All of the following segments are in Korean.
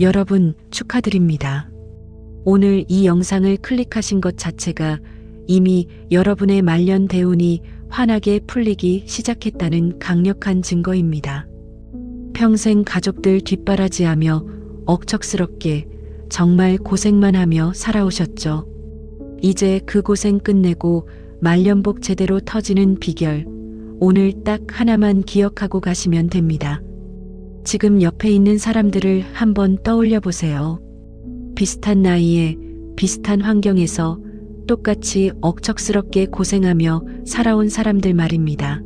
여러분 축하드립니다. 오늘 이 영상을 클릭하신 것 자체가 이미 여러분의 말년 대운이 환하게 풀리기 시작했다는 강력한 증거입니다. 평생 가족들 뒷바라지하며 억척스럽게 정말 고생만 하며 살아오셨죠. 이제 그 고생 끝내고 말년복 제대로 터지는 비결, 오늘 딱 하나만 기억하고 가시면 됩니다. 지금 옆에 있는 사람들을 한번 떠올려 보세요. 비슷한 나이에 비슷한 환경에서 똑같이 억척스럽게 고생하며 살아온 사람들 말입니다.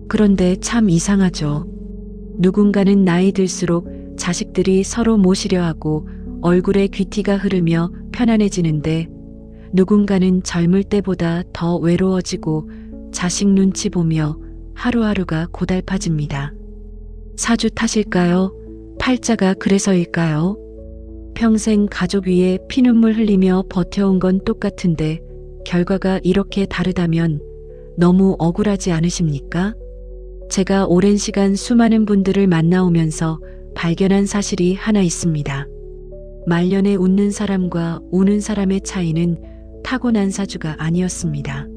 그런데 참 이상하죠. 누군가는 나이 들수록 자식들이 서로 모시려 하고 얼굴에 귀티가 흐르며 편안해지는데, 누군가는 젊을 때보다 더 외로워지고 자식 눈치 보며 하루하루가 고달파집니다. 사주 탓일까요? 팔자가 그래서일까요? 평생 가족 위에 피눈물 흘리며 버텨온 건 똑같은데 결과가 이렇게 다르다면 너무 억울하지 않으십니까? 제가 오랜 시간 수많은 분들을 만나오면서 발견한 사실이 하나 있습니다. 말년에 웃는 사람과 우는 사람의 차이는 타고난 사주가 아니었습니다.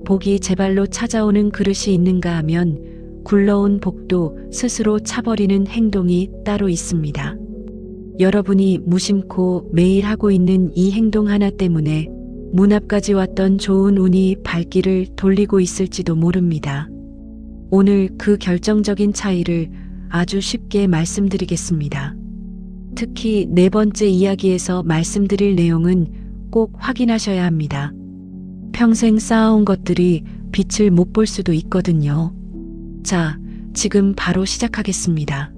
복이 제 발로 찾아오는 그릇이 있는가 하면 굴러온 복도 스스로 차버리는 행동이 따로 있습니다. 여러분이 무심코 매일 하고 있는 이 행동 하나 때문에 문 앞까지 왔던 좋은 운이 발길을 돌리고 있을지도 모릅니다. 오늘 그 결정적인 차이를 아주 쉽게 말씀드리겠습니다. 특히 네 번째 이야기에서 말씀드릴 내용은 꼭 확인하셔야 합니다. 평생 쌓아온 것들이 빛을 못 볼 수도 있거든요. 자, 지금 바로 시작하겠습니다.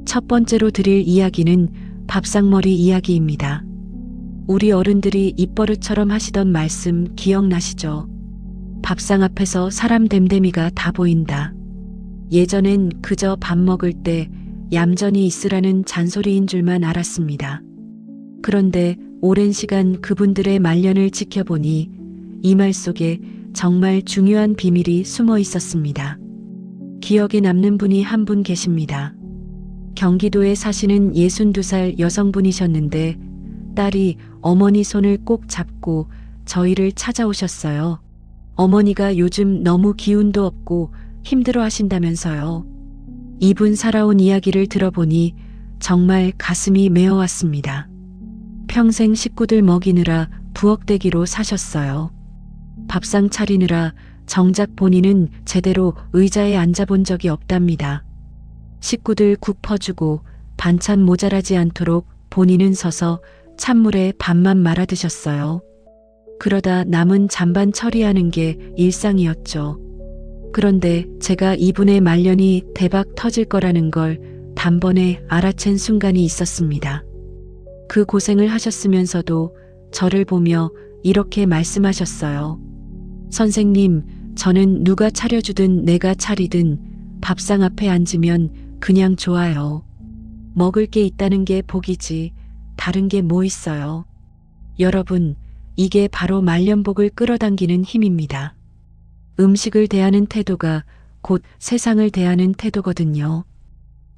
첫 번째로 드릴 이야기는 밥상머리 이야기입니다. 우리 어른들이 입버릇처럼 하시던 말씀 기억나시죠? 밥상 앞에서 사람 됨됨이가 다 보인다. 예전엔 그저 밥 먹을 때 얌전히 있으라는 잔소리인 줄만 알았습니다. 그런데 오랜 시간 그분들의 말년을 지켜보니 이 말 속에 정말 중요한 비밀이 숨어 있었습니다. 기억에 남는 분이 한 분 계십니다. 경기도에 사시는 62살 여성분이셨는데 딸이 어머니 손을 꼭 잡고 저희를 찾아오셨어요. 어머니가 요즘 너무 기운도 없고 힘들어 하신다면서요. 이분 살아온 이야기를 들어보니 정말 가슴이 메어왔습니다. 평생 식구들 먹이느라 부엌대기로 사셨어요. 밥상 차리느라 정작 본인은 제대로 의자에 앉아본 적이 없답니다. 식구들 국 퍼주고 반찬 모자라지 않도록 본인은 서서 찬물에 밥만 말아 드셨어요. 그러다 남은 잔반 처리하는 게 일상이었죠. 그런데 제가 이분의 말년이 대박 터질 거라는 걸 단번에 알아챈 순간이 있었습니다. 그 고생을 하셨으면서도 저를 보며 이렇게 말씀하셨어요. 선생님, 저는 누가 차려주든 내가 차리든 밥상 앞에 앉으면 그냥 좋아요. 먹을 게 있다는 게 복이지 다른 게 뭐 있어요. 여러분, 이게 바로 말년복을 끌어당기는 힘입니다. 음식을 대하는 태도가 곧 세상을 대하는 태도거든요.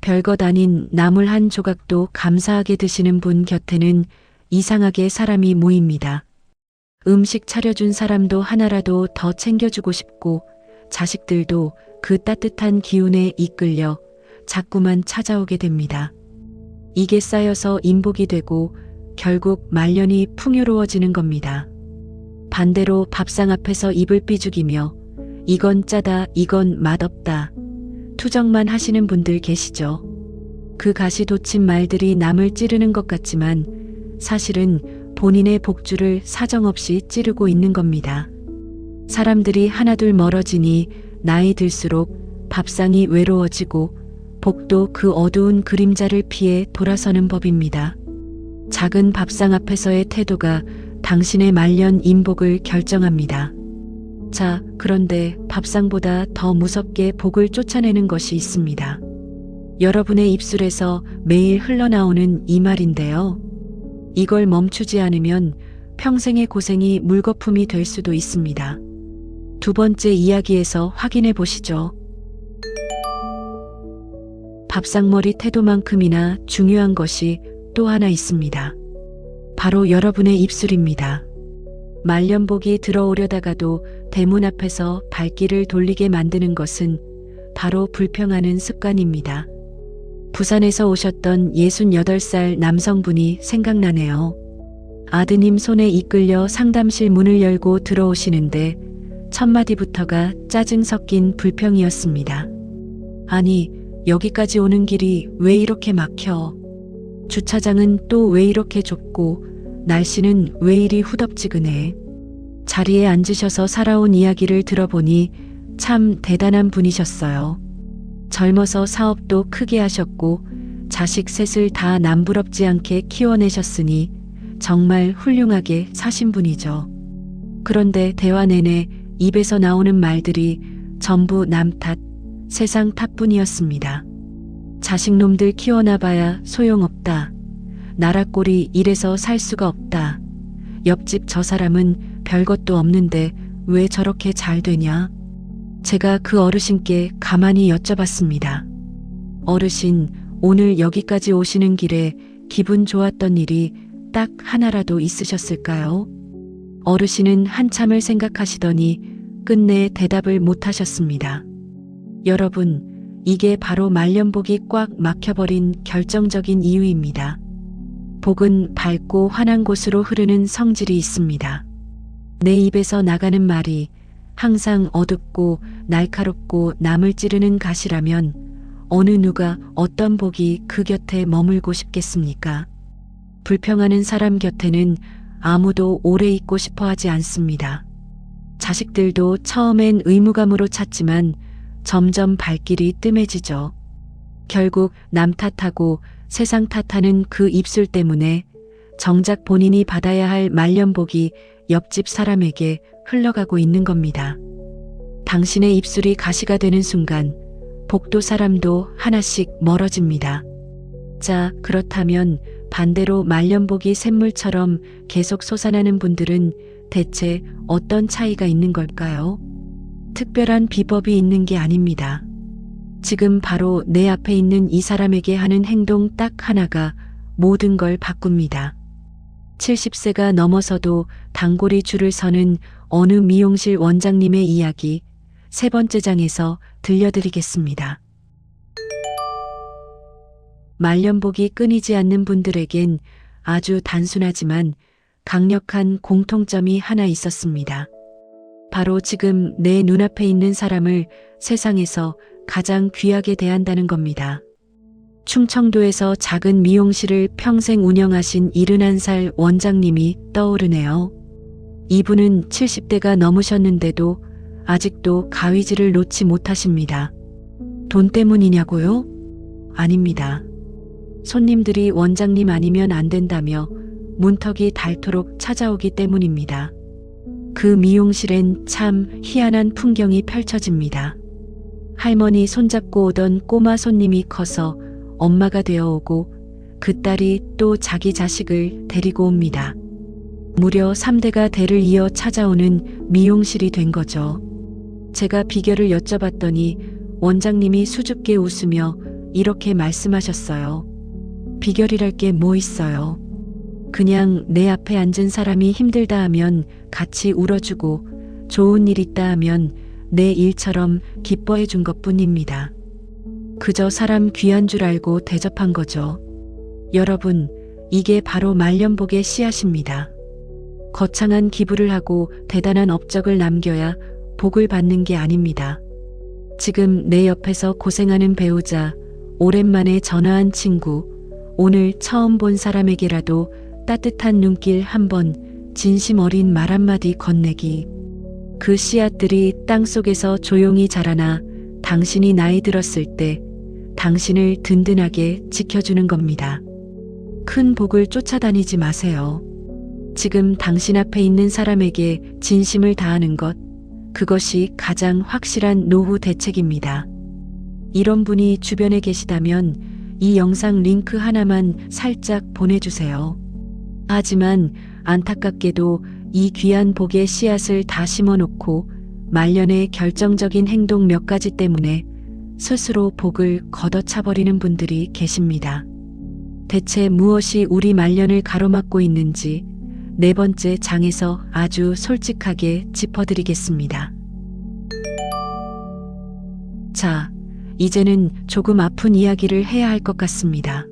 별것 아닌 나물 한 조각도 감사하게 드시는 분 곁에는 이상하게 사람이 모입니다. 음식 차려준 사람도 하나라도 더 챙겨주고 싶고 자식들도 그 따뜻한 기운에 이끌려 자꾸만 찾아오게 됩니다. 이게 쌓여서 인복이 되고 결국 말년이 풍요로워지는 겁니다. 반대로 밥상 앞에서 입을 삐죽이며 이건 짜다, 이건 맛없다 투정만 하시는 분들 계시죠. 그 가시 돋친 말들이 남을 찌르는 것 같지만 사실은 본인의 복주를 사정없이 찌르고 있는 겁니다. 사람들이 하나둘 멀어지니 나이 들수록 밥상이 외로워지고 복도 그 어두운 그림자를 피해 돌아서는 법입니다. 작은 밥상 앞에서의 태도가 당신의 말년 인복을 결정합니다. 자, 그런데 밥상보다 더 무섭게 복을 쫓아내는 것이 있습니다. 여러분의 입술에서 매일 흘러나오는 이 말인데요. 이걸 멈추지 않으면 평생의 고생이 물거품이 될 수도 있습니다. 두 번째 이야기에서 확인해 보시죠. 밥상머리 태도만큼이나 중요한 것이 또 하나 있습니다. 바로 여러분의 입술입니다. 말년복이 들어오려다가도 대문 앞에서 발길을 돌리게 만드는 것은 바로 불평하는 습관입니다. 부산에서 오셨던 68살 남성분이 생각나네요. 아드님 손에 이끌려 상담실 문을 열고 들어오시는데 첫 마디부터가 짜증 섞인 불평이었습니다. 아니, 여기까지 오는 길이 왜 이렇게 막혀? 주차장은 또 왜 이렇게 좁고 날씨는 왜 이리 후덥지근해? 자리에 앉으셔서 살아온 이야기를 들어보니 참 대단한 분이셨어요. 젊어서 사업도 크게 하셨고 자식 셋을 다 남부럽지 않게 키워내셨으니 정말 훌륭하게 사신 분이죠. 그런데 대화 내내 입에서 나오는 말들이 전부 남 탓, 세상 탓뿐이었습니다. 자식놈들 키워놔봐야 소용없다. 나라 꼴이 이래서 살 수가 없다. 옆집 저 사람은 별것도 없는데 왜 저렇게 잘 되냐? 제가 그 어르신께 가만히 여쭤봤습니다. 어르신, 오늘 여기까지 오시는 길에 기분 좋았던 일이 딱 하나라도 있으셨을까요? 어르신은 한참을 생각하시더니 끝내 대답을 못하셨습니다. 여러분, 이게 바로 말년복이 꽉 막혀버린 결정적인 이유입니다. 복은 밝고 환한 곳으로 흐르는 성질이 있습니다. 내 입에서 나가는 말이 항상 어둡고 날카롭고 남을 찌르는 가시라면 어느 누가 어떤 복이 그 곁에 머물고 싶겠습니까? 불평하는 사람 곁에는 아무도 오래 있고 싶어 하지 않습니다. 자식들도 처음엔 의무감으로 찾지만 점점 발길이 뜸해지죠. 결국 남 탓하고 세상 탓하는 그 입술 때문에 정작 본인이 받아야 할 말년복이 옆집 사람에게 흘러가고 있는 겁니다. 당신의 입술이 가시가 되는 순간 복도 사람도 하나씩 멀어집니다. 자, 그렇다면 반대로 말년복이 샘물처럼 계속 솟아나는 분들은 대체 어떤 차이가 있는 걸까요? 특별한 비법이 있는 게 아닙니다. 지금 바로 내 앞에 있는 이 사람에게 하는 행동 딱 하나가 모든 걸 바꿉니다. 70세가 넘어서도 단골이 줄을 서는 어느 미용실 원장님의 이야기 3번째 장에서 들려드리겠습니다. 말년복이 끊이지 않는 분들에겐 아주 단순하지만 강력한 공통점이 하나 있었습니다. 바로 지금 내 눈앞에 있는 사람을 세상에서 가장 귀하게 대한다는 겁니다. 충청도에서 작은 미용실을 평생 운영하신 71살 원장님이 떠오르네요. 이분은 70대가 넘으셨는데도 아직도 가위질을 놓지 못하십니다. 돈 때문이냐고요? 아닙니다. 손님들이 원장님 아니면 안 된다며 문턱이 닳도록 찾아오기 때문입니다. 그 미용실엔 참 희한한 풍경이 펼쳐집니다. 할머니 손잡고 오던 꼬마 손님이 커서 엄마가 되어 오고 그 딸이 또 자기 자식을 데리고 옵니다. 무려 3대가 대를 이어 찾아오는 미용실이 된 거죠. 제가 비결을 여쭤봤더니 원장님이 수줍게 웃으며 이렇게 말씀하셨어요. 비결이랄 게 뭐 있어요. 그냥 내 앞에 앉은 사람이 힘들다 하면 같이 울어주고 좋은 일 있다 하면 내 일처럼 기뻐해 준 것뿐입니다. 그저 사람 귀한 줄 알고 대접한 거죠. 여러분, 이게 바로 말년복의 씨앗입니다. 거창한 기부를 하고 대단한 업적을 남겨야 복을 받는 게 아닙니다. 지금 내 옆에서 고생하는 배우자, 오랜만에 전화한 친구, 오늘 처음 본 사람에게라도 따뜻한 눈길 한 번, 진심 어린 말 한마디 건네기. 그 씨앗들이 땅속에서 조용히 자라나 당신이 나이 들었을 때 당신을 든든하게 지켜주는 겁니다. 큰 복을 쫓아다니지 마세요. 지금 당신 앞에 있는 사람에게 진심을 다하는 것, 그것이 가장 확실한 노후 대책입니다. 이런 분이 주변에 계시다면 이 영상 링크 하나만 살짝 보내주세요. 하지만 안타깝게도 이 귀한 복의 씨앗을 다 심어놓고 말년의 결정적인 행동 몇 가지 때문에 스스로 복을 걷어차버리는 분들이 계십니다. 대체 무엇이 우리 말년을 가로막고 있는지 네 번째 장에서 아주 솔직하게 짚어드리겠습니다. 자, 이제는 조금 아픈 이야기를 해야 할 것 같습니다.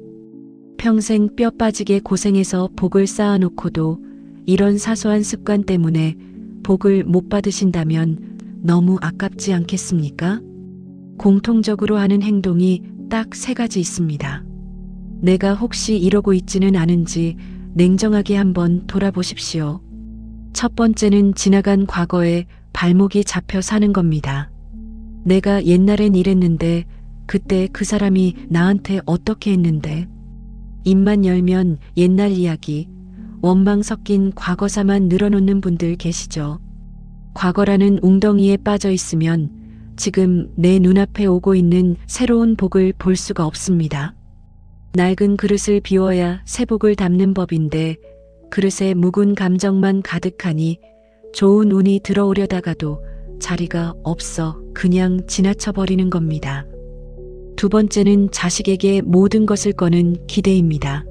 평생 뼈 빠지게 고생해서 복을 쌓아놓고도 이런 사소한 습관 때문에 복을 못 받으신다면 너무 아깝지 않겠습니까? 공통적으로 하는 행동이 딱 3가지 있습니다. 내가 혹시 이러고 있지는 않은지 냉정하게 한번 돌아보십시오. 첫 번째는 지나간 과거에 발목이 잡혀 사는 겁니다. 내가 옛날엔 이랬는데 그때 그 사람이 나한테 어떻게 했는데 입만 열면 옛날 이야기, 원망 섞인 과거사만 늘어놓는 분들 계시죠. 과거라는 웅덩이에 빠져 있으면 지금 내 눈앞에 오고 있는 새로운 복을 볼 수가 없습니다. 낡은 그릇을 비워야 새 복을 담는 법인데 그릇에 묵은 감정만 가득하니 좋은 운이 들어오려다가도 자리가 없어 그냥 지나쳐버리는 겁니다. 두 번째는 자식에게 모든 것을 거는 기대입니다.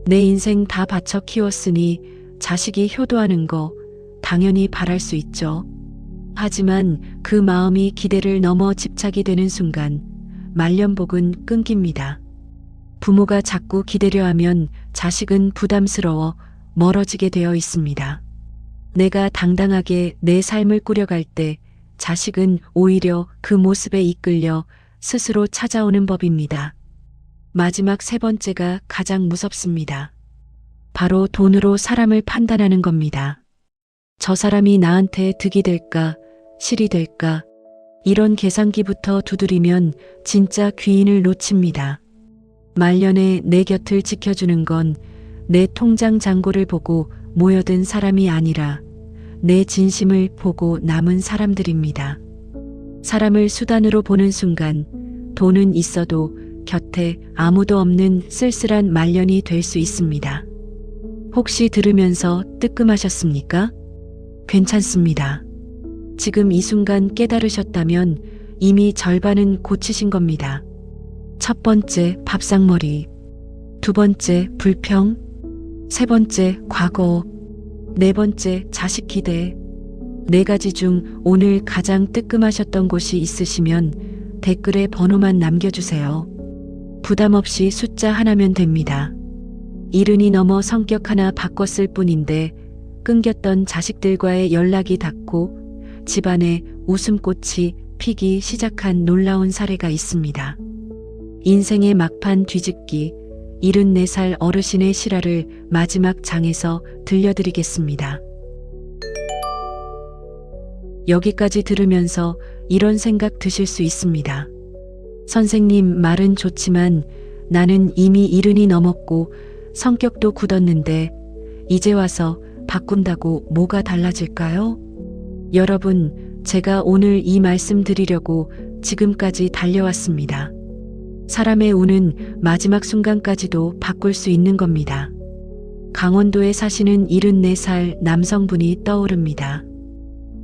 내 인생 다 바쳐 키웠으니 자식이 효도하는 거 당연히 바랄 수 있죠. 하지만 그 마음이 기대를 넘어 집착이 되는 순간 말년복은 끊깁니다. 부모가 자꾸 기대려 하면 자식은 부담스러워 멀어지게 되어 있습니다. 내가 당당하게 내 삶을 꾸려갈 때 자식은 오히려 그 모습에 이끌려 스스로 찾아오는 법입니다. 마지막 3번째가 가장 무섭습니다. 바로 돈으로 사람을 판단하는 겁니다. 저 사람이 나한테 득이 될까, 실이 될까, 이런 계산기부터 두드리면 진짜 귀인을 놓칩니다. 말년에 내 곁을 지켜주는 건 내 통장 잔고를 보고 모여든 사람이 아니라 내 진심을 보고 남은 사람들입니다. 사람을 수단으로 보는 순간 돈은 있어도 곁에 아무도 없는 쓸쓸한 말년이 될 수 있습니다. 혹시 들으면서 뜨끔하셨습니까? 괜찮습니다. 지금 이 순간 깨달으셨다면 이미 절반은 고치신 겁니다. 첫 번째, 밥상머리. 두 번째, 불평. 세 번째, 과거. 네 번째, 자식 기대. 4가지 중 오늘 가장 뜨끔하셨던 곳이 있으시면 댓글에 번호만 남겨주세요. 부담 없이 숫자 하나면 됩니다. 70이 넘어 성격 하나 바꿨을 뿐인데 끊겼던 자식들과의 연락이 닿고 집안에 웃음꽃이 피기 시작한 놀라운 사례가 있습니다. 인생의 막판 뒤집기 74살 어르신의 실화를 마지막 장에서 들려드리겠습니다. 여기까지 들으면서 이런 생각 드실 수 있습니다. 선생님 말은 좋지만 나는 이미 70이 넘었고 성격도 굳었는데 이제 와서 바꾼다고 뭐가 달라질까요? 여러분, 제가 오늘 이 말씀 드리려고 지금까지 달려왔습니다. 사람의 운은 마지막 순간까지도 바꿀 수 있는 겁니다. 강원도에 사시는 74살 남성분이 떠오릅니다.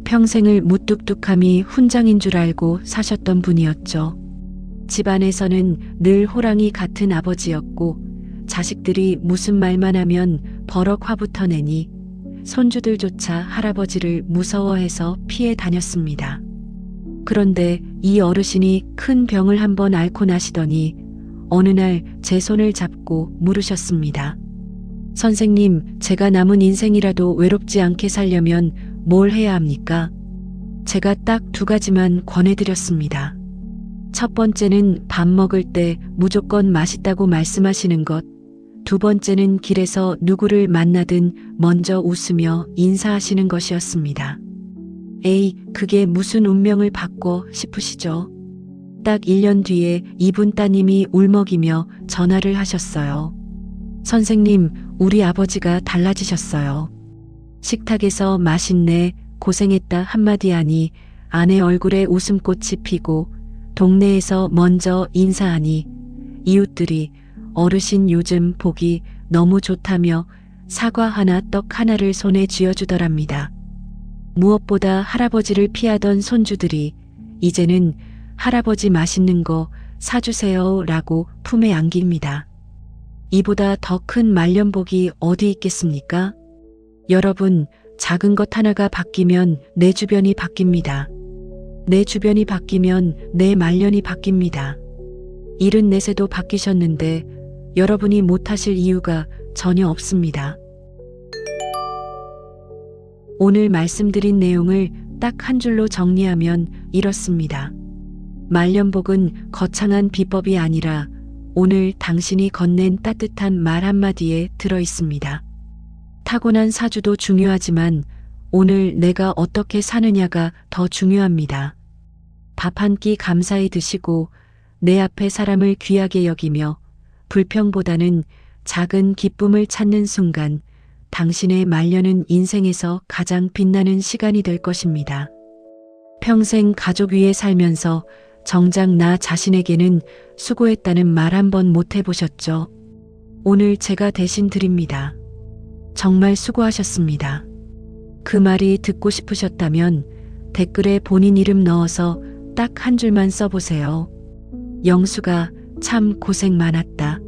평생을 무뚝뚝함이 훈장인 줄 알고 사셨던 분이었죠. 집안에서는 늘 호랑이 같은 아버지였고 자식들이 무슨 말만 하면 버럭 화부터 내니 손주들조차 할아버지를 무서워해서 피해 다녔습니다. 그런데 이 어르신이 큰 병을 한번 앓고 나시더니 어느 날 제 손을 잡고 물으셨습니다. 선생님, 제가 남은 인생이라도 외롭지 않게 살려면 뭘 해야 합니까? 제가 딱 2가지만 권해드렸습니다. 첫 번째는 밥 먹을 때 무조건 맛있다고 말씀하시는 것. 두 번째는 길에서 누구를 만나든 먼저 웃으며 인사하시는 것이었습니다. 에이, 그게 무슨 운명을 바꿔 싶으시죠? 딱 1년 뒤에 이분 따님이 울먹이며 전화를 하셨어요. 선생님, 우리 아버지가 달라지셨어요. 식탁에서 맛있네, 고생했다 한마디 하니 아내 얼굴에 웃음꽃이 피고 동네에서 먼저 인사하니 이웃들이 어르신 요즘 복이 너무 좋다며 사과 하나 떡 하나를 손에 쥐어주더랍니다. 무엇보다 할아버지를 피하던 손주들이 이제는 할아버지 맛있는 거 사주세요 라고 품에 안깁니다. 이보다 더 큰 말년복이 어디 있겠습니까? 여러분, 작은 것 하나가 바뀌면 내 주변이 바뀝니다. 내 주변이 바뀌면 내 말년이 바뀝니다. 74세도 바뀌셨는데 여러분이 못하실 이유가 전혀 없습니다. 오늘 말씀드린 내용을 딱 한 줄로 정리하면 이렇습니다. 말년복은 거창한 비법이 아니라 오늘 당신이 건넨 따뜻한 말 한마디에 들어 있습니다. 타고난 사주도 중요하지만 오늘 내가 어떻게 사느냐가 더 중요합니다. 밥 한 끼 감사히 드시고 내 앞에 사람을 귀하게 여기며 불평보다는 작은 기쁨을 찾는 순간 당신의 말년은 인생에서 가장 빛나는 시간이 될 것입니다. 평생 가족 위에 살면서 정작 나 자신에게는 수고했다는 말 한 번 못 해보셨죠? 오늘 제가 대신 드립니다. 정말 수고하셨습니다. 그 말이 듣고 싶으셨다면 댓글에 본인 이름 넣어서 딱 한 줄만 써보세요. 영수가 참 고생 많았다.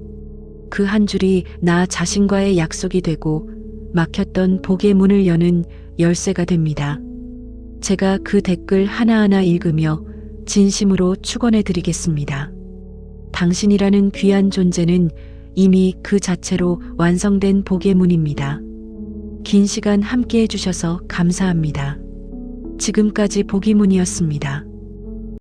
그 한 줄이 나 자신과의 약속이 되고 막혔던 복의 문을 여는 열쇠가 됩니다. 제가 그 댓글 하나하나 읽으며 진심으로 축원해 드리겠습니다. 당신이라는 귀한 존재는 이미 그 자체로 완성된 복의 문입니다. 긴 시간 함께 해주셔서 감사합니다. 지금까지 복의 문이었습니다.